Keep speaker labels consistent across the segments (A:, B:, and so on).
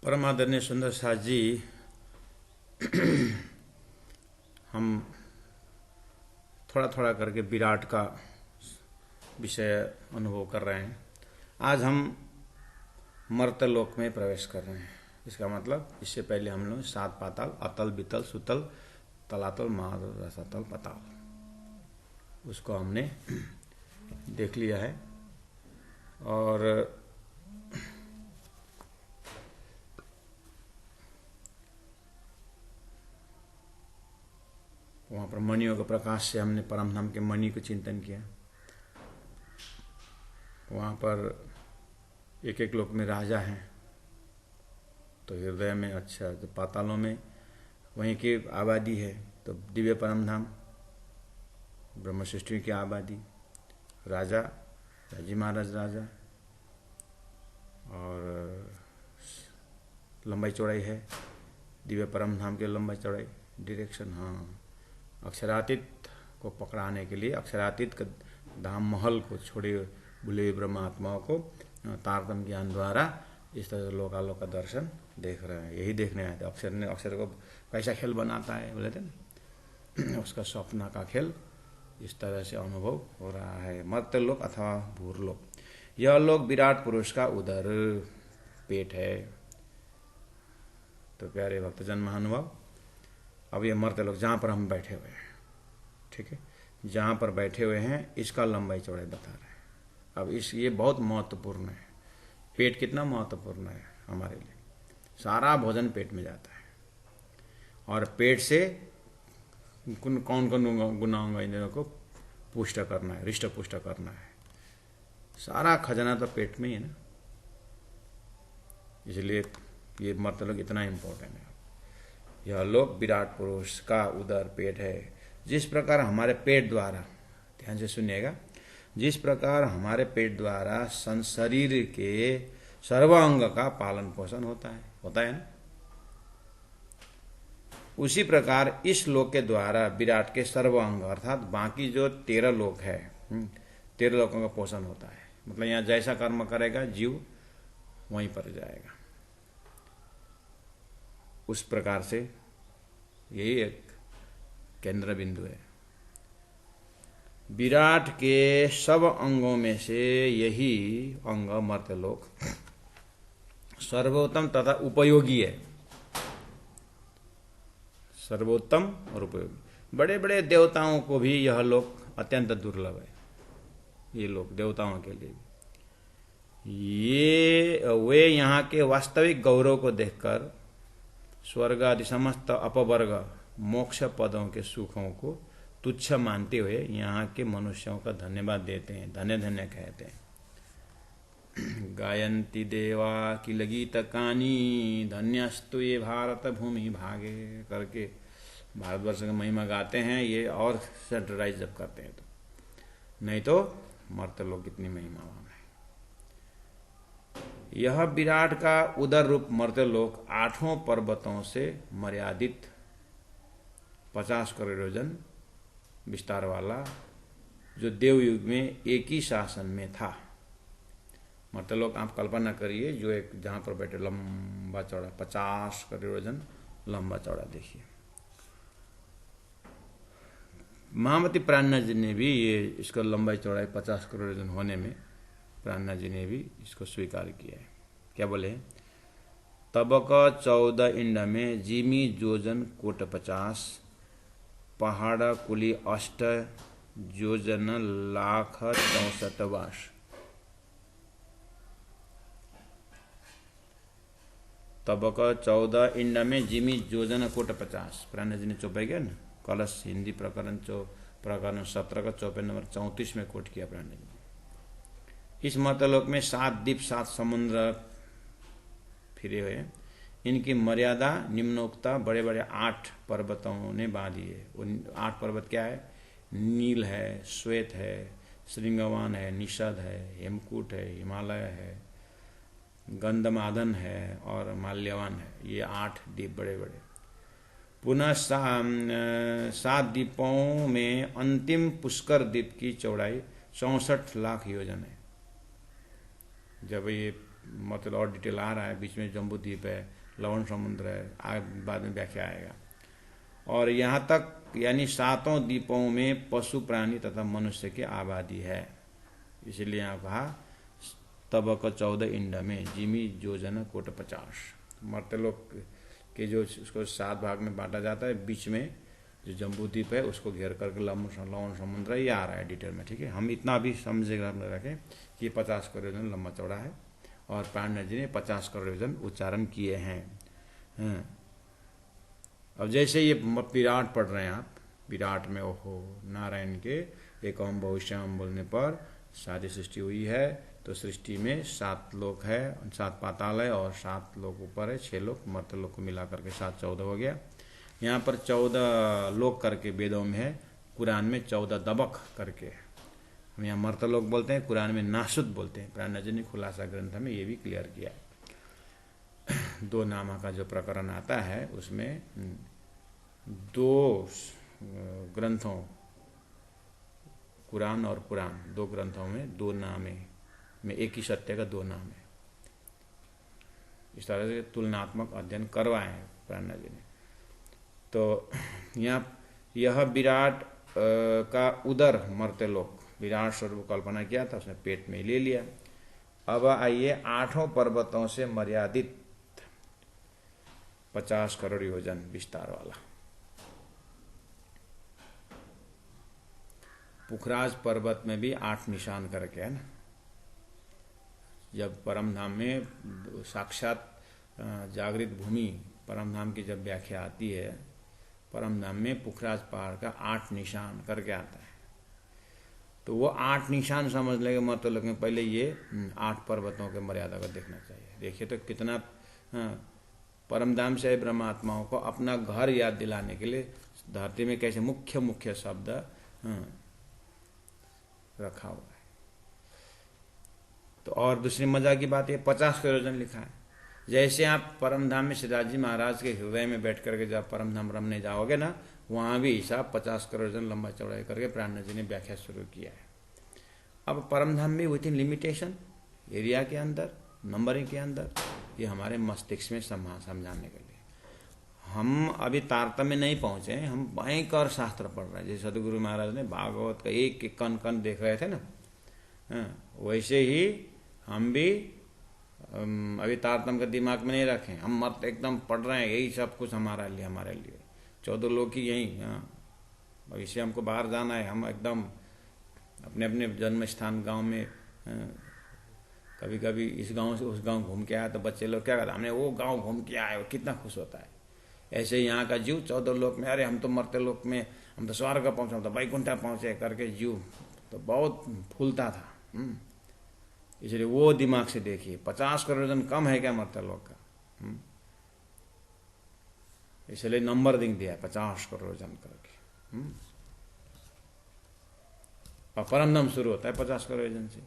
A: परम आदरणीय सुंदर साथ जी, हम थोड़ा थोड़ा करके विराट का विषय अनुभव कर रहे हैं। आज हम मर्त्यलोक में प्रवेश कर रहे हैं। इसका मतलब इससे पहले हम लोग 7 पाताल, अतल, वितल, सुतल, तलातल, महातल, रसातल, पताल, उसको हमने देख लिया है। और वहाँ पर मणियों के प्रकाश से हमने परम धाम के मणि को चिंतन किया। वहाँ पर एक एक लोक में राजा हैं, तो हृदय में अच्छा, तो पातालों में वहीं की आबादी है, तो दिव्य परम धाम ब्रह्म सृष्टि की आबादी, राजा राजी महाराज राजा, और लंबाई चौड़ाई है दिव्य परम धाम के लंबाई चौड़ाई डायरेक्शन। हाँ, अक्षरातीत को पकड़ाने के लिए अक्षरातीत के धाम महल को छोड़े भूले ब्रह्मात्माओं को तारतम ज्ञान द्वारा इस तरह लोकालोक का दर्शन देख रहे हैं। यही देखने आए थे। अक्षर को कैसा खेल बनाता है बोले थे ना, उसका स्वप्न का खेल इस तरह से अनुभव हो रहा है। मर्त्यलोक अथवा भूरलोक, यह लोक विराट पुरुष का उदर पेट है। तो प्यारे भक्तजन महानुभाव, अब ये मर्त्यलोक जहाँ पर हम बैठे हुए हैं, ठीक है, जहाँ पर बैठे हुए हैं इसका लंबाई चौड़ाई बता रहे हैं। अब ये बहुत महत्वपूर्ण है। पेट कितना महत्वपूर्ण है हमारे लिए। सारा भोजन पेट में जाता है, और पेट से कौन कौन गुणांग इंद्रियों को पुष्ट करना है, हृष्ट पुष्ट करना है। सारा खजाना तो पेट में ही है ना, इसलिए ये मर्त्यलोक इतना इम्पोर्टेंट है। यह लोक विराट पुरुष का उदर पेट है। जिस प्रकार हमारे पेट द्वारा, ध्यान से सुनिएगा, जिस प्रकार हमारे पेट द्वारा शरीर के सर्वांग का पालन पोषण होता है ना, उसी प्रकार इस लोक के द्वारा विराट के सर्वांग अर्थात बाकी जो 13 लोक है, 13 लोकों का पोषण होता है। मतलब यहाँ जैसा कर्म करेगा जीव वहीं पर जाएगा। उस प्रकार से यही एक केंद्र बिंदु है। विराट के सब अंगों में से यही अंग मर्त्यलोक सर्वोत्तम तथा उपयोगी है। सर्वोत्तम और उपयोगी। बड़े बड़े देवताओं को भी यह लोक अत्यंत दुर्लभ है। ये लोक देवताओं के लिए वे यहाँ के वास्तविक गौरव को देखकर स्वर्ग आदि समस्त अपवर्ग मोक्ष पदों के सुखों को तुच्छ मानते हुए यहाँ के मनुष्यों का धन्यवाद देते हैं, धन्य धन्य कहते हैं। गायन्ति देवा किल गीत कानी धन्यस्तु ये भारत भूमि भागे करके भारतवर्ष की महिमा गाते हैं ये, और सेंट्रलाइज जब करते हैं तो, नहीं तो मर्त्यलोक कितनी महिमावान है। यह विराट का उदर रूप मर्त्यलोक 8 पर्वतों से मर्यादित 50 करोड़ योजन विस्तार वाला, जो देवयुग में एक ही शासन में था। मर्त्यलोक आप कल्पना करिए, जो एक जहां पर बैठे लंबा चौड़ा 50 करोड़ योजन लंबा चौड़ा। देखिए महामती प्राणनाथ जी ने भी ये इसका लंबाई चौड़ाई 50 करोड़ योजन होने में प्राणनाथ जी ने भी इसको स्वीकार किया है। क्या बोले? तबक 14 इंड में जिमी जोजन कोट 50 पहाड़ कुली 8 जोजन लाख 64 वाश। तबक 14 इंड में जिमी जोजन कोट 50। प्राणनाथ जी ने चौपाई किया ना, कलश हिंदी प्रकरण 17 का 54 नंबर 34 में कोट किया प्राणनाथ जी। इस मर्त्यलोक में 7 द्वीप 7 समुद्र फिरे हुए हैं। इनकी मर्यादा निम्नोक्ता बड़े बड़े 8 पर्वतों ने बांधी है। उन 8 पर्वत क्या है? नील है, श्वेत है, श्रृंगवान है, निषद है, हेमकूट है, हिमालय है, गंधमादन है और माल्यवान है। ये 8 द्वीप बड़े बड़े। पुनः 7 द्वीपों में अंतिम पुष्कर द्वीप की चौड़ाई 64 लाख योजन है। जब ये मतलब और डिटेल आ रहा है, बीच में जम्बू द्वीप है, लवण समुद्र है, आगे बाद में व्याख्या आएगा। और यहाँ तक यानी 7 द्वीपों में पशु प्राणी तथा मनुष्य की आबादी है। इसीलिए यहाँ कहा तबक 14 इंड में जिमी योजन कोट 50। मर्त्यलोक के जो उसको 7 भाग में बांटा जाता है, बीच में जो जम्बू द्वीप है उसको घेर करके लवण समुद्र ये आ रहा है डिटेल में, ठीक है। हम इतना भी समझे रखें कि 50 करोड़ योजन लंबा चौड़ा है और पाणिनि जी ने 50 करोड़ योजन उच्चारण किए हैं। अब जैसे ये विराट पढ़ रहे हैं आप, विराट में ओहो नारायण के एक ओम बहुश्याम बोलने पर सारी सृष्टि हुई है, तो सृष्टि में 7 लोक है, 7 पाताल है और 7 लोक ऊपर है, 6 लोक मर्त्य लोक को मिला करके 7 14 हो गया। यहाँ पर 14 लोक करके वेदों में है, कुरान में 14 दबक करके। हम यहाँ मर्त्य लोक बोलते हैं, कुरान में नासुत बोलते हैं। पाणिनि जी ने खुलासा ग्रंथ में ये भी क्लियर किया है। 2 नामा का जो प्रकरण आता है उसमें 2 ग्रंथों, कुरान और पुराण, 2 ग्रंथों में 2 नामे में एक ही सत्य का 2 नाम है। इस तरह से तुलनात्मक अध्ययन करवाए हैं पाणिनि जी ने। तो यहाँ यह विराट का उदर मर्त्यलोक, विराट स्वरूप कल्पना किया था, उसने पेट में ले लिया। अब आइए 8 पर्वतों से मर्यादित 50 करोड़ योजन विस्तार वाला पुखराज पर्वत में भी 8 निशान करके है ना। जब परम धाम में साक्षात जागृत भूमि परम धाम की जब व्याख्या आती है, परम धाम में पुखराज पहाड़ का 8 निशान करके आता है। तो वो 8 निशान समझ लेंगे मतलब में पहले ये 8 पर्वतों के मर्यादा को देखना चाहिए। देखिए तो कितना परम धाम से ब्रह्मात्माओं को अपना घर याद दिलाने के लिए धरती में कैसे मुख्य मुख्य शब्द रखा हुआ है। तो और दूसरी मजा की बात ये 50 करोड़ योजन लिखा है। जैसे आप परम धाम में सिद्धार्थ जी महाराज के हृदय में बैठ करके जब परम धाम रमने जाओगे ना, वहां भी हिसाब 50 करोड़ योजन लंबा चौड़ाई करके पाणिनि जी ने व्याख्या शुरू किया है। अब परम धाम में विथ इन लिमिटेशन, एरिया के अंदर, नंबरिंग के अंदर, ये हमारे मस्तिष्क में समझाने के लिए। हम अभी तारतम्य नहीं पहुंचे, हम भयंकर शास्त्र पढ़ रहे हैं। जैसे सदगुरु महाराज ने भागवत का एक एक कण कण देख रहे थे ना, वैसे ही हम भी अभी तारतम्य का दिमाग में नहीं रखें। हम मत एकदम पढ़ रहे हैं, यही सब कुछ हमारे लिए 14 लोग ही यही। भविष्य हमको बाहर जाना है, हम एकदम अपने अपने जन्म स्थान गाँव में कभी कभी इस गांव से उस गांव घूम के आया तो बच्चे लोग क्या कहते हैं, हमने वो गांव घूम के आए, वो कितना खुश होता है। ऐसे यहाँ का जीव 14 लोक में, अरे हम तो मर्त्य लोक में, हम तो स्वर्ग पहुंचे, हम तो वैकुंठा पहुंचे करके जीव तो बहुत फूलता था। इसलिए वो दिमाग से देखिए 50 करोड़ जन कम है क्या मर्त्य लोक का। इसलिए नंबर दिया 50 करोड़ जन करके। और परम धाम शुरू होता है 50 करोड़ जन से।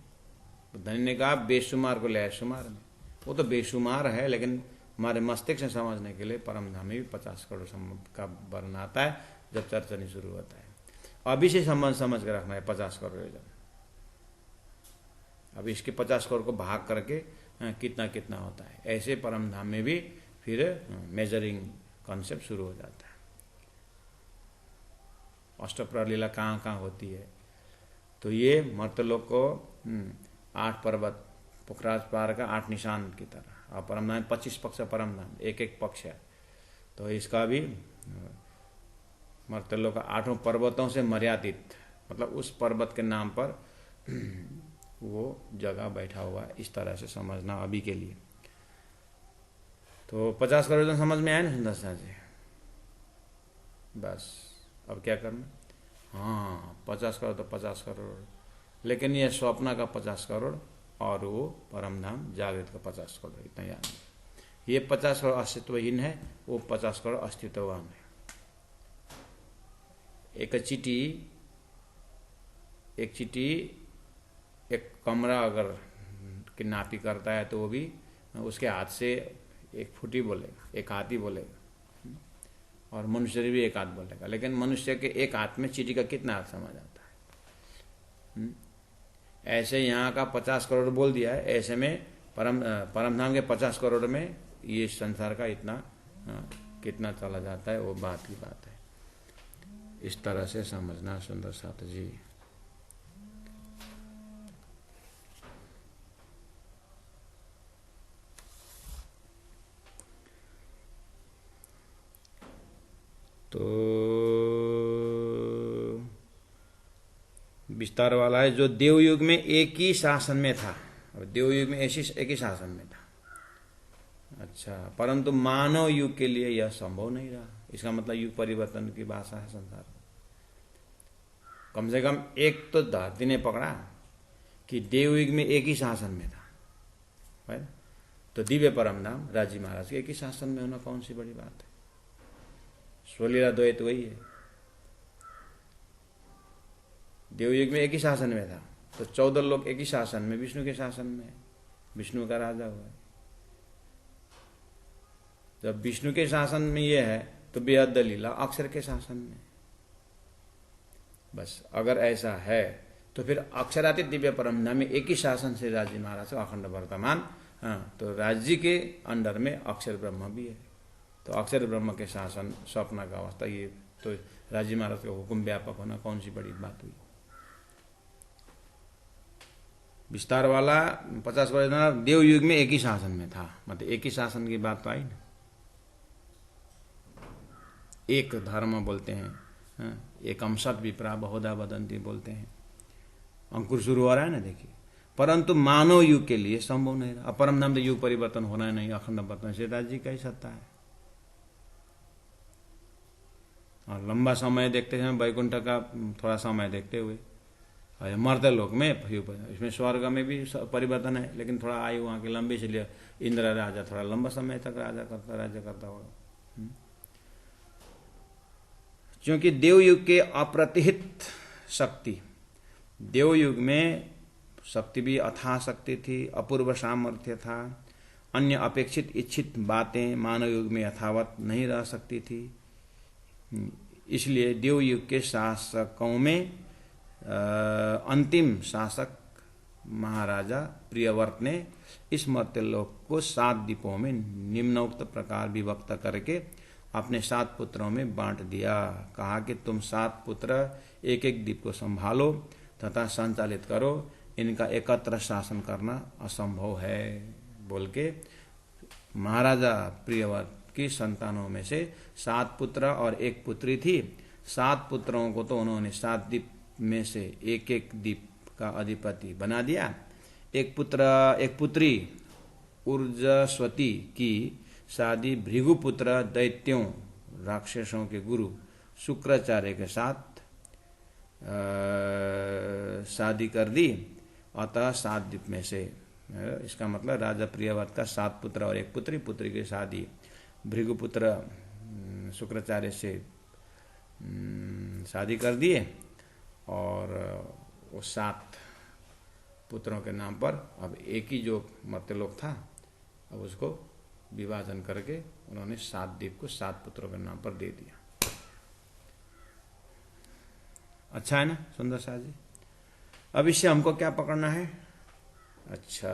A: तो धनी ने कहा बेशुमार को ले आए शुमार में। वो तो बेशुमार है, लेकिन हमारे मस्तिष्क से समझने के लिए परम धाम में भी 50 करोड़ का वर्णन आता है जब चर्चा नहीं शुरू होता है। अभी से समझ के रखना है 50 करोड़ योजन। अब इसके 50 करोड़ को भाग करके कितना कितना होता है, ऐसे परम धाम में भी फिर मेजरिंग कॉन्सेप्ट शुरू हो जाता है। अष्टप्रलीला कहाँ कहाँ होती है, तो ये मर्त्यलोक को 8 पर्वत, पुखराज पहाड़ का 8 निशान की तरह, और परम धाम 25 पक्ष परम धाम, एक एक पक्ष है। तो इसका भी मर्त्यलोक का 8 पर्वतों से मर्यादित, मतलब उस पर्वत के नाम पर वो जगह बैठा हुआ है, इस तरह से समझना अभी के लिए। तो 50 करोड़ तो समझ में आया ना सुंदर जी। बस अब क्या करना, हाँ 50 करोड़ तो 50 करोड़, लेकिन ये स्वप्न का 50 करोड़ और वो परम धाम जागृत का 50 करोड़, इतना याद है। ये 50 करोड़ अस्तित्वहीन है, वो 50 करोड़ अस्तित्ववान है। एक चींटी एक कमरा अगर की नापी करता है तो वो भी उसके हाथ से 1 फुटी बोलेगा, 1 हाथ ही बोलेगा, और मनुष्य भी 1 हाथ बोलेगा। लेकिन मनुष्य के 1 हाथ में चींटी का कितना हाथ समझ आता है। ऐसे यहाँ का 50 करोड़ बोल दिया है, ऐसे में परमधाम के 50 करोड़ में ये संसार का इतना कितना चला जाता है, वो बात की बात है। इस तरह से समझना सुंदर साथ जी। तो विस्तार वाला है, जो देवयुग में एक ही शासन में था। अब देवयुग में एक ही शासन में था, अच्छा, परंतु मानव युग के लिए यह संभव नहीं रहा। इसका मतलब युग परिवर्तन की भाषा है संसार। कम से कम एक तो धरती ने पकड़ा कि देवयुग में एक ही शासन में था, है? तो दिव्य परमधाम राजी महाराज के एक ही शासन में होना कौन सी बड़ी बात है। स्वलीला द्वैत वही है। देवयुग में एक ही शासन में था, तो 14 लोग एक ही शासन में, विष्णु के शासन में, विष्णु का राजा हुआ है। जब विष्णु के शासन में ये है तो बेहद लीला अक्षर के शासन में। बस अगर ऐसा है तो फिर अक्षरातीत दिव्य परमधाम में एक ही शासन से राजी महाराज अखंड वर्तमान, तो राज्य के अंडर में अक्षर ब्रह्म भी है। तो अक्षर ब्रह्म के शासन स्वप्न का अवस्था, ये तो राजी महाराज का हुक्म व्यापक होना कौन सी बड़ी बात हुई। विस्तार वाला 50 वर्ष देवयुग में एक ही शासन में था, मतलब एक ही शासन की बात तो आई ना। एक धर्म बोलते हैं, एकम सत विप्रा बहुधा वदंती बोलते हैं। अंकुर शुरू हो रहा है ना, देखिए। परंतु मानव युग के लिए संभव नहीं रहा। परमधाम तो युग परिवर्तन होना नहीं, अखंड वर्तन सीताजी जी का ही सत्ता है। और लंबा समय देखते हैं, वैकुंठ का थोड़ा समय देखते हुए, मर्त्य लोक में इसमें स्वर्ग में भी परिवर्तन है, लेकिन थोड़ा आयु वहां की लंबी, इसलिए इंद्र राजा थोड़ा लंबा समय तक राज्य करता होगा। क्योंकि देवयुग के अप्रतिहित शक्ति, देवयुग में शक्ति भी अथाह शक्ति थी, अपूर्व सामर्थ्य था। अन्य अपेक्षित इच्छित बातें मानव युग में यथावत नहीं रह सकती थी। इसलिए देवयुग के शासकों में अंतिम शासक महाराजा प्रियव्रत ने इस मर्त्यलोक को 7 द्वीपों में निम्नोक्त प्रकार विभक्त करके अपने 7 पुत्रों में बांट दिया। कहा कि तुम 7 पुत्र एक एक द्वीप को संभालो तथा संचालित करो, इनका एकत्र शासन करना असंभव है बोल के महाराजा प्रियव्रत की संतानों में से 7 पुत्र और 1 पुत्री थी। 7 पुत्रों को तो उन्होंने 7 द्वीप में से एक एक द्वीप का अधिपति बना दिया। एक पुत्री ऊर्जस्वती की शादी भृगुपुत्र दैत्यों राक्षसों के गुरु शुक्राचार्य के साथ शादी कर दी। अतः 7 द्वीप में से, इसका मतलब राजा प्रियव्रत का 7 पुत्र और 1 पुत्री, पुत्री की शादी भृगुपुत्र शुक्राचार्य से शादी कर दिए, और वो 7 पुत्रों के नाम पर अब एक ही जो मर्त्यलोक था, अब उसको विभाजन करके उन्होंने 7 द्वीप को 7 पुत्रों के नाम पर दे दिया। अच्छा है ना सुंदर शाह जी। अब इससे हमको क्या पकड़ना है? अच्छा,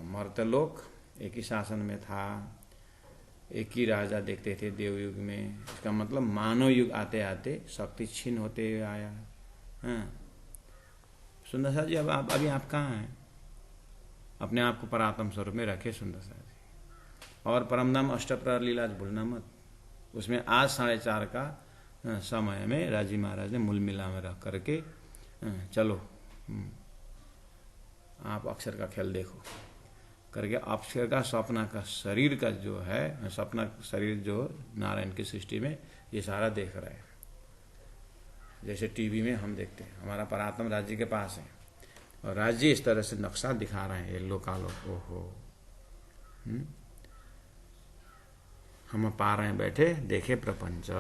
A: मर्त्यलोक एक ही शासन में था, एक ही राजा देखते थे देवयुग में। इसका मतलब मानव युग आते आते शक्ति छीन होते हुए आया। सुंदर शाह जी, अब अभी आप कहाँ हैं? अपने आप को परात्म स्वरूप में रखे सुंदर शाह जी। और परमधाम अष्टप्रहर लीला भूलना मत। उसमें आज 4:30 का समय में राजी महाराज ने मूल मिला में रख करके चलो आप अक्षर का खेल देखो करके अक्षर का सपना का शरीर का जो है, सपना शरीर जो नारायण की सृष्टि में ये सारा देख रहा है। जैसे टीवी में हम देखते हैं, हमारा परात्म राज्य के पास है और राज्य इस तरह से नक्शा दिखा रहे हैं, ये लोकालोक। ओहो, हम पा रहे हैं बैठे देखे प्रपंच।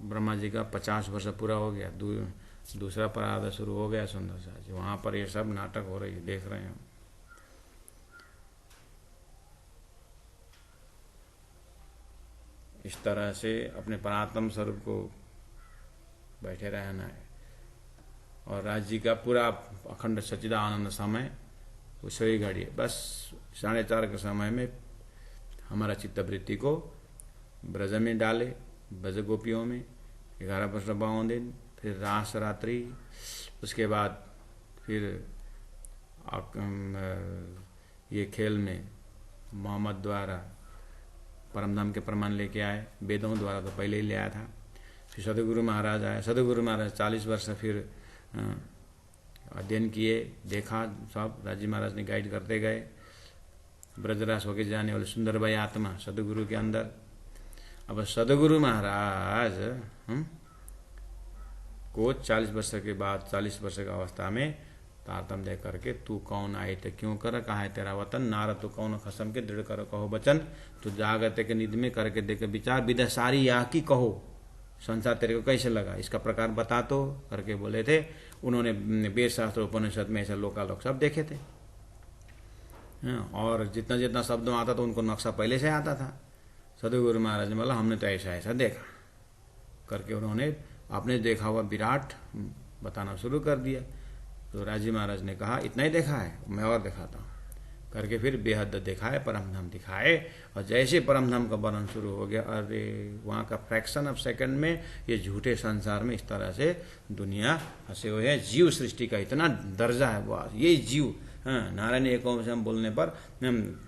A: ब्रह्मा जी का 50 वर्ष पूरा हो गया, दूसरा परार्ध शुरू हो गया सुंदर शाह जी। वहां पर ये सब नाटक हो रही है, देख रहे हैं। इस तरह से अपने परात्म स्वरूप को बैठे रहना है। और राज जी का पूरा अखंड सच्चिदानंद समय उसी घड़ी बस 4:30 के समय में हमारा चित्तवृत्ति को ब्रज में डाले, ब्रज गोपियों में 11 वर्ष 52 दिन, फिर रास रात्रि, उसके बाद फिर ये खेल में मोहम्मद द्वारा परमधाम के प्रमाण लेके आए, वेदों द्वारा तो पहले ही ले आया था। फिर सदगुरु महाराज आए, सदगुरु महाराज 40 वर्ष फिर अध्ययन किए, देखा सब, राजी महाराज ने गाइड करते गए। ब्रजरास होके जाने वाले सुंदर भाई आत्मा सदगुरु के अंदर। अब सदगुरु महाराज को 40 वर्ष के बाद 40 वर्ष की अवस्था में तारतम दे करके, तू कौन आए थे क्यों कर, कहाँ है तेरा वतन, नारद तू कौन खसम के दृढ़ करो कहो बचन, तू जागते के निध में करके देखे विचार, विदा सारी या की कहो, संसार तेरे को कैसे लगा, इसका प्रकार बता तो करके बोले थे। उन्होंने वेद शास्त्र उपनिषद में ऐसे लोकालोक सब देखे थे, और जितना जितना शब्दों आता था उनको नक्शा पहले से आता था। सदगुरु महाराज ने बोला हमने तो ऐसा ऐसा देखा करके उन्होंने आपने देखा हुआ विराट बताना शुरू कर दिया। तो राजी महाराज ने कहा इतना ही देखा है, मैं और दिखाता हूँ करके फिर बेहद दिखाए, परमधाम दिखाए। और जैसे परमधाम का वर्णन शुरू हो गया, अरे वहाँ का फ्रैक्शन ऑफ सेकंड में ये झूठे संसार में इस तरह से दुनिया फंसे हुए हैं। जीव सृष्टि का इतना दर्जा है, वो ये जीव, नारायण एक से हम बोलने पर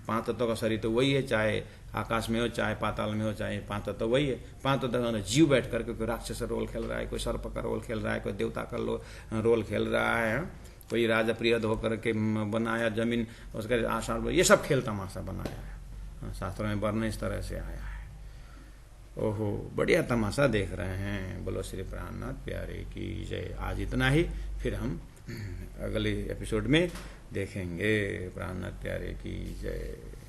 A: 5 तत्वों का शरीर तो वही है, चाहे आकाश में हो, चाहे पाताल में हो, चाहे 5 तत्व वही है। 5 तत्व का जीव बैठ करके कोई राक्षस रोल खेल रहा है, कोई सर्प का रोल खेल रहा है, कोई देवता का रोल खेल रहा है, कोई राजा प्रियद होकर के बनाया जमीन उसका आषाढ़, ये सब खेल तमाशा बनाया है। शास्त्रों में वर्णन इस तरह से आया है। ओहो बढ़िया तमाशा देख रहे हैं। बोलो श्री प्राणनाथ प्यारे की जय। आज इतना ही, फिर हम अगले एपिसोड में देखेंगे। प्राणनाथ प्यारे की जय।